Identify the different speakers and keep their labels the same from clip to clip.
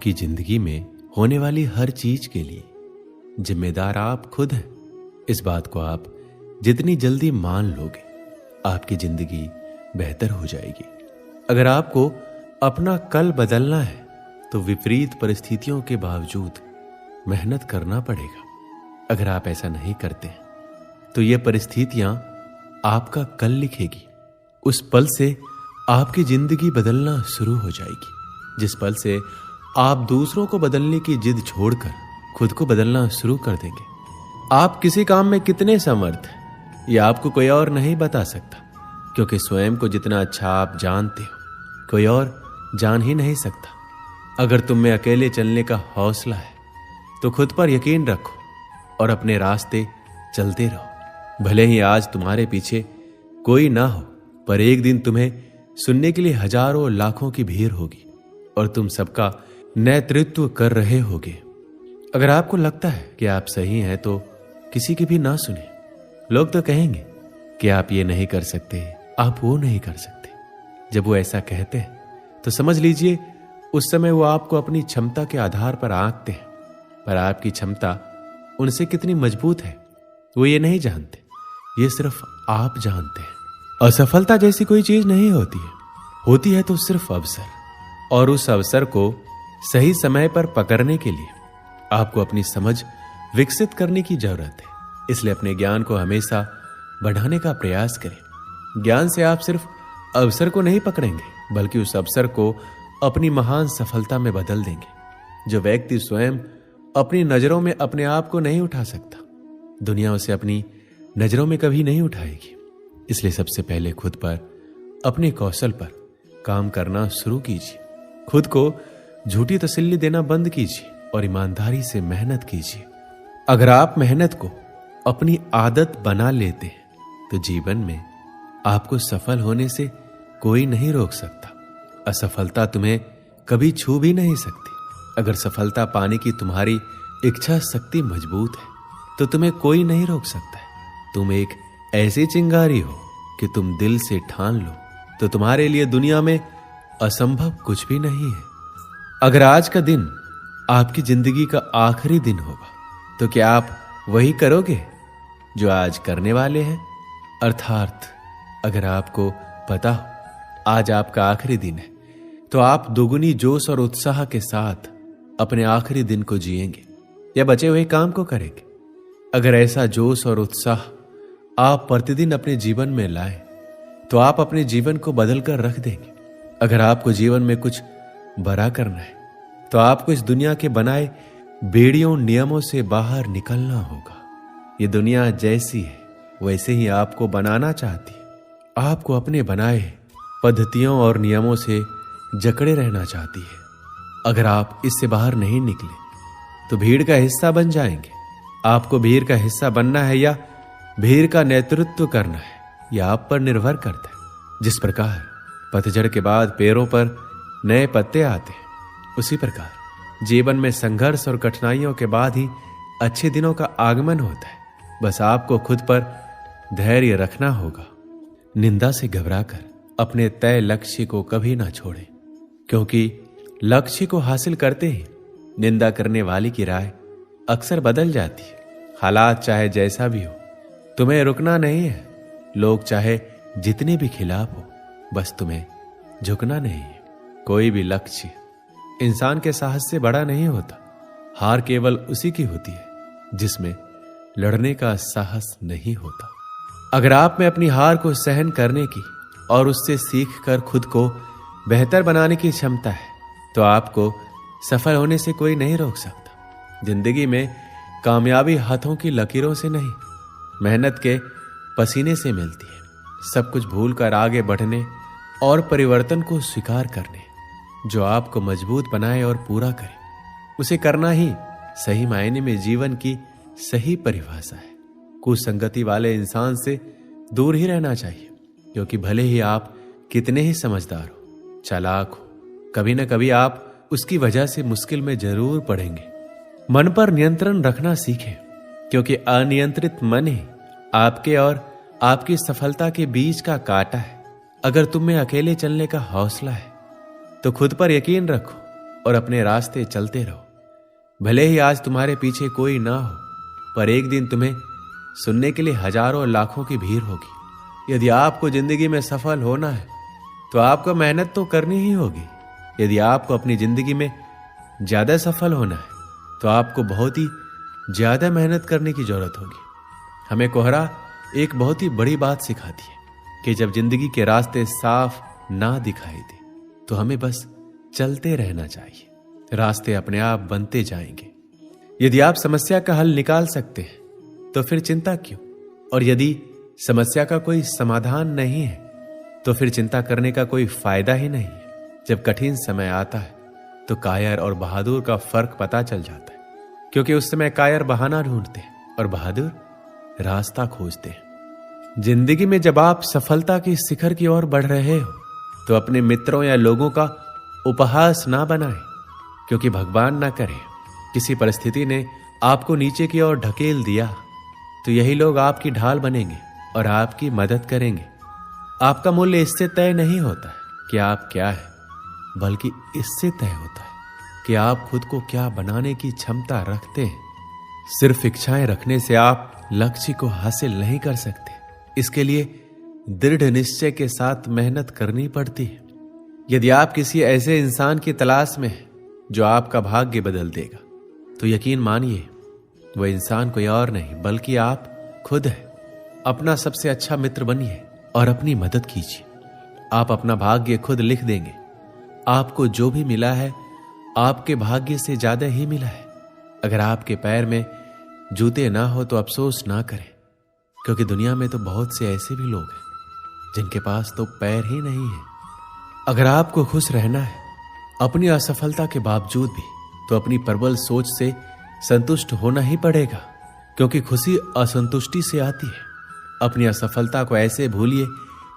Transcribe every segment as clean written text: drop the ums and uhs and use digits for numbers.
Speaker 1: आपकी जिंदगी में होने वाली हर चीज के लिए जिम्मेदार आप खुद हैं। इस बात को आप जितनी जल्दी मान लोगे, आपकी जिंदगी बेहतर हो जाएगी। अगर आपको अपना कल बदलना है तो विपरीत परिस्थितियों के बावजूद मेहनत करना पड़ेगा। अगर आप ऐसा नहीं करते तो ये परिस्थितियां आपका कल लिखेगी। उस पल से आपकी जिंदगी बदलना शुरू हो जाएगी, जिस पल से आप दूसरों को बदलने की जिद छोड़कर खुद को बदलना शुरू कर देंगे। आप किसी काम में कितने समर्थ हैं ये आपको कोई और नहीं बता सकता, क्योंकि स्वयं को जितना अच्छा आप जानते हो कोई और जान ही नहीं सकता। अगर तुम में अकेले चलने का हौसला है तो खुद पर यकीन रखो और अपने रास्ते चलते रहो। भले ही आज तुम्हारे पीछे कोई ना हो, पर एक दिन तुम्हें सुनने के लिए हजारों लाखों की भीड़ होगी और तुम सबका नेतृत्व कर रहे होगे। अगर आपको लगता है कि आप सही हैं तो किसी की भी ना सुने। लोग तो कहेंगे कि आप ये नहीं कर सकते, आप वो नहीं कर सकते। जब वो ऐसा कहते हैं तो समझ लीजिए उस समय वो आपको अपनी क्षमता के आधार पर आंकते हैं, पर आपकी क्षमता उनसे कितनी मजबूत है वो ये नहीं जानते। ये सिर्फ आप जानते हैं। असफलता जैसी कोई चीज नहीं होती है तो सिर्फ अवसर, और उस अवसर को सही समय पर पकड़ने के लिए आपको अपनी समझ विकसित करने की जरूरत है। इसलिए अपने ज्ञान को हमेशा बढ़ाने का प्रयास करें। ज्ञान से आप सिर्फ अवसर को नहीं पकड़ेंगे बल्कि उस अवसर को अपनी महान सफलता में बदल देंगे। जो व्यक्ति स्वयं अपनी नजरों में अपने आप को नहीं उठा सकता, दुनिया उसे अपनी नजरों में कभी नहीं उठाएगी। इसलिए सबसे पहले खुद पर, अपने कौशल पर काम करना शुरू कीजिए। खुद को झूठी तसल्ली देना बंद कीजिए और ईमानदारी से मेहनत कीजिए। अगर आप मेहनत को अपनी आदत बना लेते हैं तो जीवन में आपको सफल होने से कोई नहीं रोक सकता। असफलता तुम्हें कभी छू भी नहीं सकती। अगर सफलता पाने की तुम्हारी इच्छा शक्ति मजबूत है तो तुम्हें कोई नहीं रोक सकता है। तुम एक ऐसी चिंगारी हो कि तुम दिल से ठान लो तो तुम्हारे लिए दुनिया में असंभव कुछ भी नहीं है। अगर आज का दिन आपकी जिंदगी का आखिरी दिन होगा तो क्या आप वही करोगे जो आज करने वाले हैं? अर्थात अगर आपको पता हो आज आपका आखिरी दिन है तो आप दोगुनी जोश और उत्साह के साथ अपने आखिरी दिन को जिएंगे या बचे हुए काम को करेंगे। अगर ऐसा जोश और उत्साह आप प्रतिदिन अपने जीवन में लाएं तो आप अपने जीवन को बदल कर रख देंगे। अगर आपको जीवन में कुछ बड़ा करना है तो आपको इस दुनिया के बनाए बेड़ियों नियमों से बाहर निकलना होगा। ये दुनिया जैसी है वैसे ही आपको बनाना चाहती है। आपको अपने बनाए पद्धतियों और नियमों से जकड़े रहना चाहती है। अगर आप इससे बाहर नहीं निकले तो भीड़ का हिस्सा बन जाएंगे। आपको भीड़ का हिस्सा बनना है या भीड़ का नेतृत्व करना है, यह आप पर निर्भर करता है। जिस प्रकार पतझड़ के बाद पेड़ों पर नए पत्ते आते हैं, उसी प्रकार जीवन में संघर्ष और कठिनाइयों के बाद ही अच्छे दिनों का आगमन होता है। बस आपको खुद पर धैर्य रखना होगा। निंदा से घबराकर अपने तय लक्ष्य को कभी ना छोड़ें, क्योंकि लक्ष्य को हासिल करते ही निंदा करने वाले की राय अक्सर बदल जाती है। हालात चाहे जैसा भी हो, तुम्हें रुकना नहीं है। लोग चाहे जितने भी खिलाफ हो, बस तुम्हें झुकना नहीं है। कोई भी लक्ष्य इंसान के साहस से बड़ा नहीं होता। हार केवल उसी की होती है जिसमें लड़ने का साहस नहीं होता। अगर आप में अपनी हार को सहन करने की और उससे सीखकर खुद को बेहतर बनाने की क्षमता है तो आपको सफल होने से कोई नहीं रोक सकता। जिंदगी में कामयाबी हाथों की लकीरों से नहीं, मेहनत के पसीने से मिलती है। सब कुछ भूलकर आगे बढ़ने और परिवर्तन को स्वीकार करने जो आपको मजबूत बनाए और पूरा करे, उसे करना ही सही मायने में जीवन की सही परिभाषा है। कुसंगति वाले इंसान से दूर ही रहना चाहिए, क्योंकि भले ही आप कितने ही समझदार हो, चालाक हो, कभी न कभी आप उसकी वजह से मुश्किल में जरूर पड़ेंगे। मन पर नियंत्रण रखना सीखें, क्योंकि अनियंत्रित मन ही आपके और आपकी सफलता के बीच का कांटा है। अगर तुम में अकेले चलने का हौसला है तो खुद पर यकीन रखो और अपने रास्ते चलते रहो। भले ही आज तुम्हारे पीछे कोई ना हो, पर एक दिन तुम्हें सुनने के लिए हजारों लाखों की भीड़ होगी। यदि आपको जिंदगी में सफल होना है तो आपको मेहनत तो करनी ही होगी। यदि आपको अपनी जिंदगी में ज्यादा सफल होना है तो आपको बहुत ही ज्यादा मेहनत करने की जरूरत होगी। हमें कोहरा एक बहुत ही बड़ी बात सिखाती है कि जब जिंदगी के रास्ते साफ ना दिखाई दे तो हमें बस चलते रहना चाहिए, रास्ते अपने आप बनते जाएंगे। यदि आप समस्या का हल निकाल सकते हैं तो फिर चिंता क्यों, और यदि समस्या का कोई समाधान नहीं है तो फिर चिंता करने का कोई फायदा ही नहीं है। जब कठिन समय आता है तो कायर और बहादुर का फर्क पता चल जाता है, क्योंकि उस समय कायर बहाना ढूंढते हैं और बहादुर रास्ता खोजते हैं। जिंदगी में जब आप सफलता की शिखर की ओर बढ़ रहे हो तो अपने मित्रों या लोगों का उपहास ना बनाएं, क्योंकि भगवान ना करे किसी परिस्थिति ने आपको नीचे की ओर ढकेल दिया तो यही लोग आपकी ढाल बनेंगे और आपकी मदद करेंगे। आपका मूल्य इससे तय नहीं होता है कि आप क्या है, बल्कि इससे तय होता है कि आप खुद को क्या बनाने की क्षमता रखते हैं। सिर्फ इच्छाएं रखने से आप लक्ष्य को हासिल नहीं कर सकते। इसके लिए दृढ़ निश्चय के साथ मेहनत करनी पड़ती है। यदि आप किसी ऐसे इंसान की तलाश में हैं जो आपका भाग्य बदल देगा तो यकीन मानिए वह इंसान कोई और नहीं बल्कि आप खुद है। अपना सबसे अच्छा मित्र बनिए और अपनी मदद कीजिए। आप अपना भाग्य खुद लिख देंगे। आपको जो भी मिला है आपके भाग्य से ज्यादा ही मिला है। अगर आपके पैर में जूते ना हो तो अफसोस ना करें, क्योंकि दुनिया में तो बहुत से ऐसे भी लोग हैं जिनके पास तो पैर ही नहीं है। अगर आपको खुश रहना है अपनी असफलता के बावजूद भी तो अपनी प्रबल सोच से संतुष्ट होना ही पड़ेगा, क्योंकि खुशी असंतुष्टि से आती है। अपनी असफलता को ऐसे भूलिए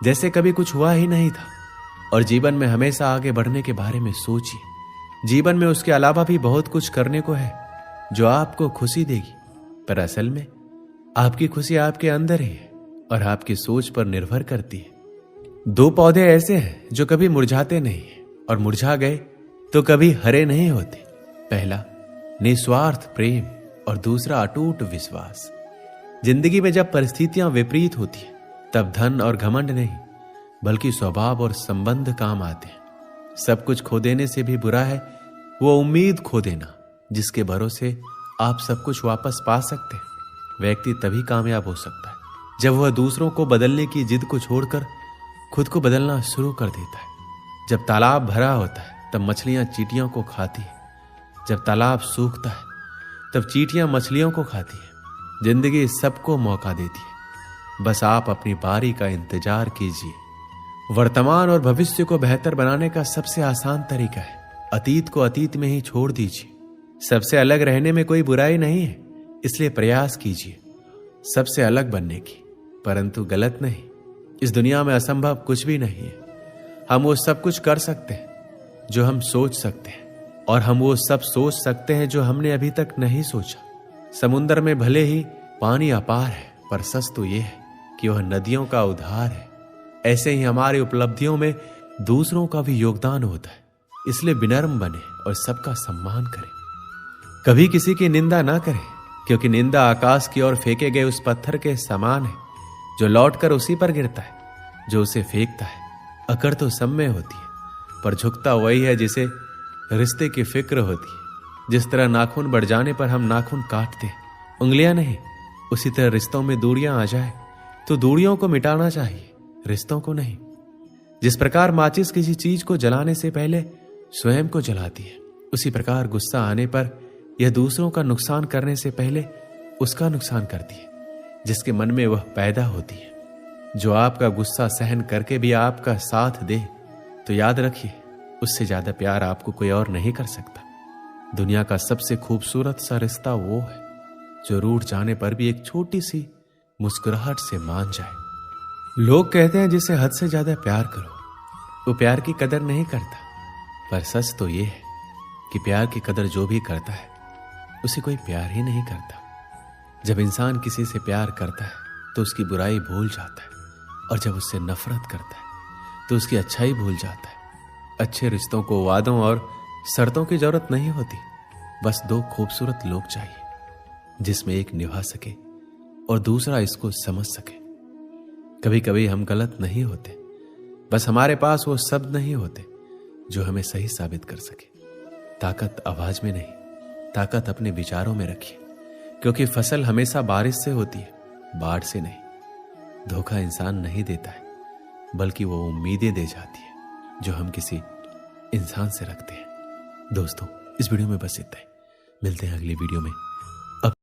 Speaker 1: जैसे कभी कुछ हुआ ही नहीं था और जीवन में हमेशा आगे बढ़ने के बारे में सोचिए। जीवन में उसके अलावा भी बहुत कुछ करने को है जो आपको खुशी देगी, पर असल में आपकी खुशी आपके अंदर ही है और आपकी सोच पर निर्भर करती है। दो पौधे ऐसे हैं जो कभी मुरझाते नहीं और मुरझा गए तो कभी हरे नहीं होते। पहला निस्वार्थ प्रेम और दूसरा अटूट विश्वास। जिंदगी में जब परिस्थितियां विपरीत होती है तब धन और घमंड नहीं बल्कि स्वभाव और संबंध काम आते हैं। सब कुछ खो देने से भी बुरा है वो उम्मीद खो देना जिसके भरोसे आप सब कुछ वापस पा सकते हैं। व्यक्ति तभी कामयाब हो सकता है जब वह दूसरों को बदलने की जिद को छोड़कर खुद को बदलना शुरू कर देता है। जब तालाब भरा होता है तब मछलियां चींटियों को खाती है, जब तालाब सूखता है तब चींटियां मछलियों को खाती है। जिंदगी सबको मौका देती है, बस आप अपनी बारी का इंतजार कीजिए। वर्तमान और भविष्य को बेहतर बनाने का सबसे आसान तरीका है अतीत को अतीत में ही छोड़ दीजिए। सबसे अलग रहने में कोई बुराई नहीं है, इसलिए प्रयास कीजिए सबसे अलग बनने की, परंतु गलत नहीं। इस दुनिया में असंभव कुछ भी नहीं है। हम वो सब कुछ कर सकते हैं जो हम सोच सकते हैं, और हम वो सब सोच सकते हैं जो हमने अभी तक नहीं सोचा। समुद्र में भले ही पानी अपार है, पर सच तो ये है कि वह नदियों का उद्धार है। ऐसे ही हमारी उपलब्धियों में दूसरों का भी योगदान होता है, इसलिए विनम्र बने और सबका सम्मान करें। कभी किसी की निंदा ना करें, क्योंकि निंदा आकाश की ओर फेंके गए उस पत्थर के समान है जो लौटकर उसी पर गिरता है जो उसे फेंकता है। अकड़ तो सब में होती है, पर झुकता वही है जिसे रिश्ते की फिक्र होती है। जिस तरह नाखून बढ़ जाने पर हम नाखून काटते हैं, उंगलियां नहीं, उसी तरह रिश्तों में दूरियां आ जाए तो दूरियों को मिटाना चाहिए, रिश्तों को नहीं। जिस प्रकार माचिस किसी चीज को जलाने से पहले स्वयं को जलाती है, उसी प्रकार गुस्सा आने पर यह दूसरों का नुकसान करने से पहले उसका नुकसान करती है जिसके मन में वह पैदा होती है। जो आपका गुस्सा सहन करके भी आपका साथ दे तो याद रखिए उससे ज्यादा प्यार आपको कोई और नहीं कर सकता। दुनिया का सबसे खूबसूरत सा रिश्ता वो है जो रूठ जाने पर भी एक छोटी सी मुस्कुराहट से मान जाए। लोग कहते हैं जिसे हद से ज्यादा प्यार करो वो प्यार की कदर नहीं करता, पर सच तो ये है कि प्यार की कदर जो भी करता है उसे कोई प्यार ही नहीं करता। जब इंसान किसी से प्यार करता है तो उसकी बुराई भूल जाता है, और जब उससे नफरत करता है तो उसकी अच्छाई भूल जाता है। अच्छे रिश्तों को वादों और शर्तों की जरूरत नहीं होती, बस दो खूबसूरत लोग चाहिए जिसमें एक निभा सके और दूसरा इसको समझ सके। कभी कभी हम गलत नहीं होते, बस हमारे पास वो शब्द नहीं होते जो हमें सही साबित कर सके। ताकत आवाज में नहीं, ताकत अपने विचारों में रखिए, क्योंकि फसल हमेशा बारिश से होती है, बाढ़ से नहीं। धोखा इंसान नहीं देता है, बल्कि वो उम्मीदें दे जाती है जो हम किसी इंसान से रखते हैं। दोस्तों, इस वीडियो में बस इतना ही। मिलते हैं अगली वीडियो में।